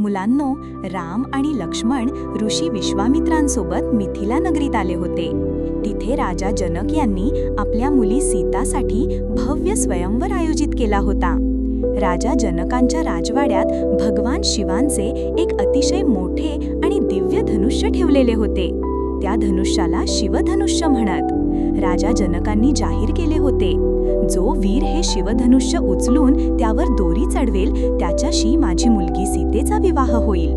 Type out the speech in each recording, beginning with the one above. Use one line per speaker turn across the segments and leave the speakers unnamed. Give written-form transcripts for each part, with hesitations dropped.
मुलांनो, राम आणि लक्ष्मण ऋषी विश्वामित्रांसोबत मिथिला नगरीत आले होते. तिथे राजा जनक यांनी आपल्या मुली सीतासाठी भव्य स्वयंवर आयोजित केला होता. राजा जनकांच्या राजवाड्यात भगवान शिवांचे एक अतिशय मोठे आणि दिव्य धनुष्य ठेवलेले होते. त्या धनुष्याला शिवधनुष्य म्हणत. राजा जनकांनी जाहीर केले होते, जो वीर हे शिवधनुष्य उचलून त्यावर दोरी चढवेल त्याच्याशी माझी मुलगी सीतेचा विवाह होईल.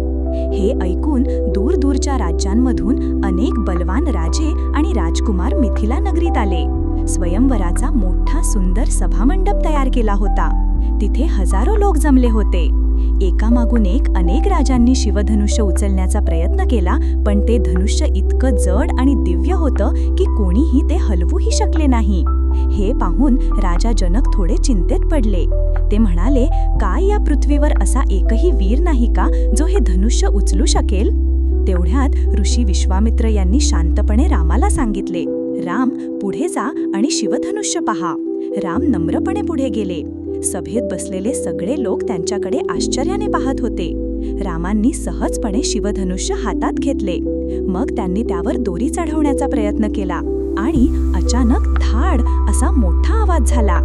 हे ऐकून दूरदूरच्या राज्यांमधून अनेक बलवान राजे आणि राजकुमार मिथिला नगरीत आले. स्वयंवराचा मोठा सुंदर सभामंडप तयार केला होता. तिथे हजारो लोक जमले होते. एकामागून एक अनेक राजांनी शिवधनुष्य उचलण्याचा प्रयत्न केला, पण ते धनुष्य इतकं जड आणि दिव्य होतं की कोणीही ते हलवूही शकले नाही. हे पाहून राजा जनक थोडे चिंतेत पडले. ते म्हणाले, काय या पृथ्वीवर असा एकही वीर नाही का जो हे धनुष्य उचलू शकेल? तेवढ्यात ऋषी विश्वामित्र यांनी शांतपणे रामाला सांगितले, राम, पुढे जा आणि शिवधनुष्य पहा. राम नम्रपणे पुढे गेले. सभेत बसलेले सगळे लोक त्यांच्याकडे आश्चर्याने पाहत होते. रामांनी सहजपणे शिवधनुष्य हातात घेतले. मग त्यांनी त्यावर दोरी चढवण्याचा प्रयत्न केला आणि अचानक धाड असा मोठा आवाज झाला.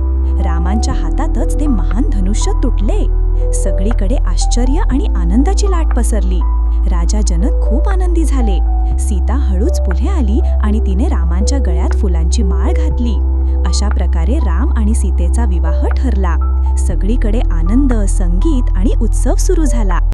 रामांच्या हातातच ते महान धनुष्य तुटले. सगळीकडे आश्चर्य आणि आनंदाची लाट पसरली. राजा जनक खूप आनंदी झाले. सीता हळूच पुढे आली आणि तिने रामांच्या गळ्यात फुलांची माळ घातली. अशा प्रकारे राम आणि सीतेचा विवाह ठरला. सगळीकडे आनंद, संगीत आणि उत्सव सुरू झाला.